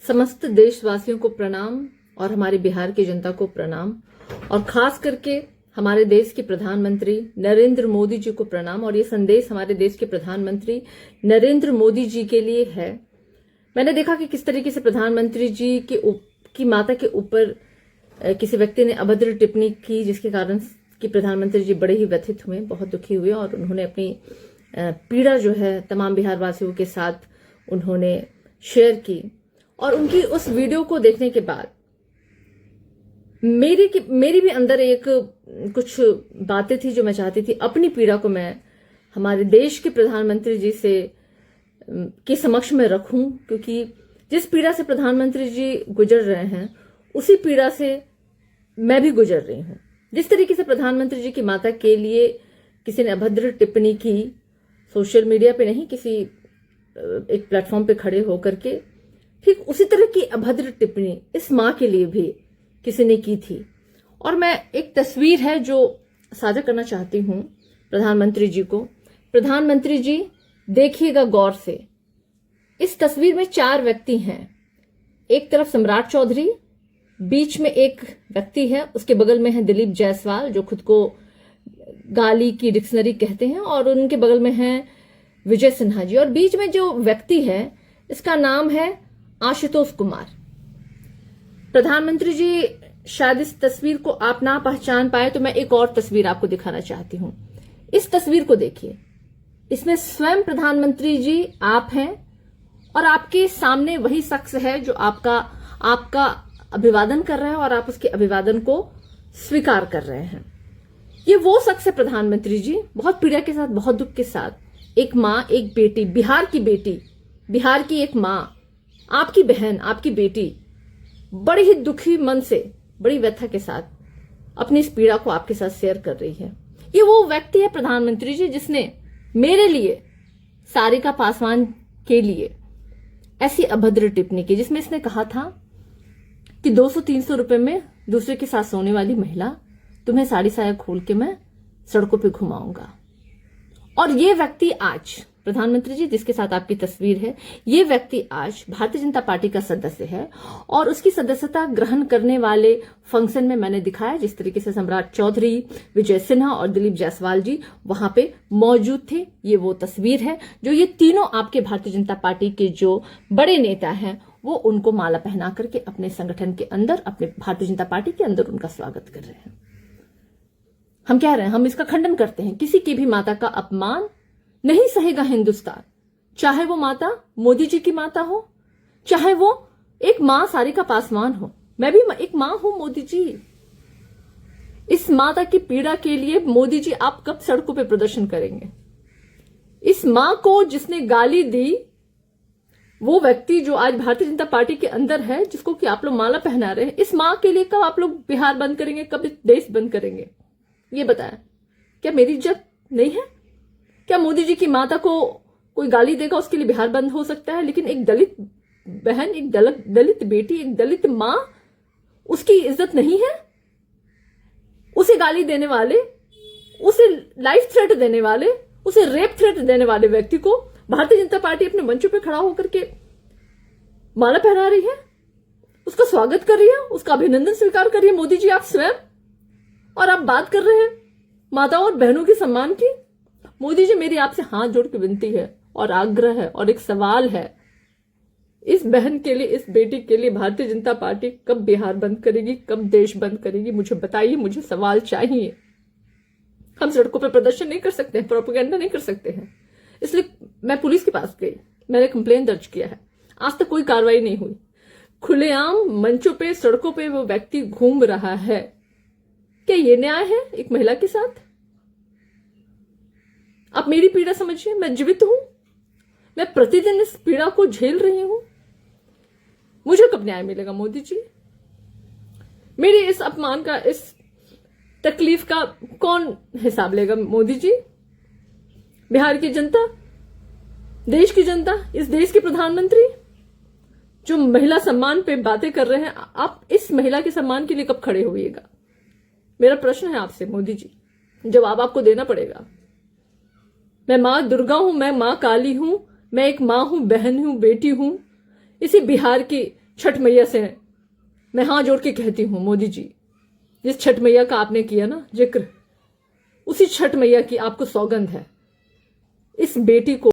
समस्त देशवासियों को प्रणाम और हमारे बिहार की जनता को प्रणाम और खास करके हमारे देश के प्रधानमंत्री नरेंद्र मोदी जी को प्रणाम। और ये संदेश हमारे देश के प्रधानमंत्री नरेंद्र मोदी जी के लिए है। मैंने देखा कि किस तरीके से प्रधानमंत्री जी की माता के ऊपर किसी व्यक्ति ने अभद्र टिप्पणी की, जिसके कारण कि प्रधानमंत्री जी बड़े ही व्यथित हुए, बहुत दुखी हुए और उन्होंने अपनी पीड़ा जो है तमाम बिहार वासियों के साथ उन्होंने शेयर की। और उनकी उस वीडियो को देखने के बाद मेरी भी अंदर एक कुछ बातें थी जो मैं चाहती थी अपनी पीड़ा को मैं हमारे देश के प्रधानमंत्री जी से के समक्ष में रखूं, क्योंकि जिस पीड़ा से प्रधानमंत्री जी गुजर रहे हैं उसी पीड़ा से मैं भी गुजर रही हूं। जिस तरीके से प्रधानमंत्री जी की माता के लिए किसी ने अभद्र टिप्पणी की, सोशल मीडिया पे नहीं, किसी एक प्लेटफॉर्म पे खड़े होकर के, ठीक उसी तरह की अभद्र टिप्पणी इस मां के लिए भी किसी ने की थी। और मैं एक तस्वीर है जो साझा करना चाहती हूं प्रधानमंत्री जी को। प्रधानमंत्री जी देखिएगा गौर से, इस तस्वीर में 4 व्यक्ति हैं। एक तरफ सम्राट चौधरी, बीच में एक व्यक्ति है, उसके बगल में है दिलीप जायसवाल जो खुद को गाली की डिक्शनरी कहते हैं, और उनके बगल में है विजय सिन्हा जी, और बीच में जो व्यक्ति है इसका नाम है आशुतोष कुमार। प्रधानमंत्री जी शायद इस तस्वीर को आप ना पहचान पाए तो मैं एक और तस्वीर आपको दिखाना चाहती हूं। इस तस्वीर को देखिए, इसमें स्वयं प्रधानमंत्री जी आप हैं और आपके सामने वही शख्स है जो आपका अभिवादन कर रहा है और आप उसके अभिवादन को स्वीकार कर रहे हैं। ये वो शख्स है प्रधानमंत्री जी, बहुत पीड़ा के साथ, बहुत दुख के साथ, एक मां, एक बेटी, बिहार की बेटी, बिहार की एक मां, आपकी बहन, आपकी बेटी बड़ी ही दुखी मन से, बड़ी व्यथा के साथ अपनी इस पीड़ा को आपके साथ शेयर कर रही है। ये वो व्यक्ति है प्रधानमंत्री जी जिसने मेरे लिए, सारिका पासवान के लिए ऐसी अभद्र टिप्पणी की, जिसमें इसने कहा था कि 200-300 रुपए में दूसरे के साथ सोने वाली महिला, तुम्हें साड़ी साया खोल के मैं सड़कों पे घुमाऊंगा। और ये व्यक्ति आज, प्रधानमंत्री जी जिसके साथ आपकी तस्वीर है, ये व्यक्ति आज भारतीय जनता पार्टी का सदस्य है और उसकी सदस्यता ग्रहण करने वाले फंक्शन में मैंने दिखाया जिस तरीके से सम्राट चौधरी, विजय सिन्हा और दिलीप जायसवाल जी वहां पे मौजूद थे। ये वो तस्वीर है जो ये तीनों आपके भारतीय जनता पार्टी के जो बड़े नेता हैं वो उनको माला पहना करके अपने संगठन के अंदर, अपने भारतीय जनता पार्टी के अंदर उनका स्वागत कर रहे हैं। हम कह रहे हैं, हम इसका खंडन करते हैं, किसी की भी माता का अपमान नहीं सहेगा हिंदुस्तान, चाहे वो माता मोदी जी की माता हो, चाहे वो एक मां सारिका पासवान हो। मैं भी एक मां हूं मोदी जी। इस माता की पीड़ा के लिए मोदी जी आप कब सड़कों पे प्रदर्शन करेंगे? इस मां को जिसने गाली दी, वो व्यक्ति जो आज भारतीय जनता पार्टी के अंदर है, जिसको कि आप लोग माला पहना रहे हैं, इस मां के लिए कब आप लोग बिहार बंद करेंगे, कब देश बंद करेंगे? ये बताया, क्या मेरी इज्जत नहीं है? क्या मोदी जी की माता को कोई गाली देगा उसके लिए बिहार बंद हो सकता है, लेकिन एक दलित बहन, एक दलित बेटी, एक दलित मां, उसकी इज्जत नहीं है? उसे गाली देने वाले, उसे लाइफ थ्रेट देने वाले, उसे रेप थ्रेट देने वाले व्यक्ति को भारतीय जनता पार्टी अपने मंचों पे खड़ा होकर के माला पहना रही है, उसका स्वागत कर रही है, उसका अभिनंदन स्वीकार कर रही है मोदी जी आप स्वयं, और आप बात कर रहे हैं माताओं और बहनों के सम्मान की। मोदी जी मेरी आपसे हाथ जोड़ के विनती है और आग्रह है और एक सवाल है, इस बहन के लिए, इस बेटी के लिए भारतीय जनता पार्टी कब बिहार बंद करेगी, कब देश बंद करेगी? मुझे बताइए, मुझे सवाल चाहिए। हम सड़कों पर प्रदर्शन नहीं कर सकते हैं, प्रोपेगेंडा नहीं कर सकते हैं। इसलिए मैं पुलिस के पास गई, मैंने कंप्लेन दर्ज किया है, आज तक कोई कार्रवाई नहीं हुई। खुलेआम मंचों पे, सड़कों पे वो व्यक्ति घूम रहा है, क्या ये न्याय है एक महिला के साथ? आप मेरी पीड़ा समझिए, मैं जीवित हूं, मैं प्रतिदिन इस पीड़ा को झेल रही हूं। मुझे कब न्याय मिलेगा मोदी जी? मेरी इस अपमान का, इस तकलीफ का कौन हिसाब लेगा मोदी जी? बिहार की जनता, देश की जनता, इस देश के प्रधानमंत्री जो महिला सम्मान पे बातें कर रहे हैं, आप इस महिला के सम्मान के लिए कब खड़े होइएगा? मेरा प्रश्न है आपसे मोदी जी, जवाब आपको देना पड़ेगा। मैं मां दुर्गा हूं, मैं मां काली हूं, मैं एक मां हूं, बहन हूं, बेटी हूं, इसी बिहार की छठ मैया से मैं हाथ जोड़ के कहती हूँ, मोदी जी, जिस छठ मैया का आपने किया ना जिक्र, उसी छठ मैया की आपको सौगंध है, इस बेटी को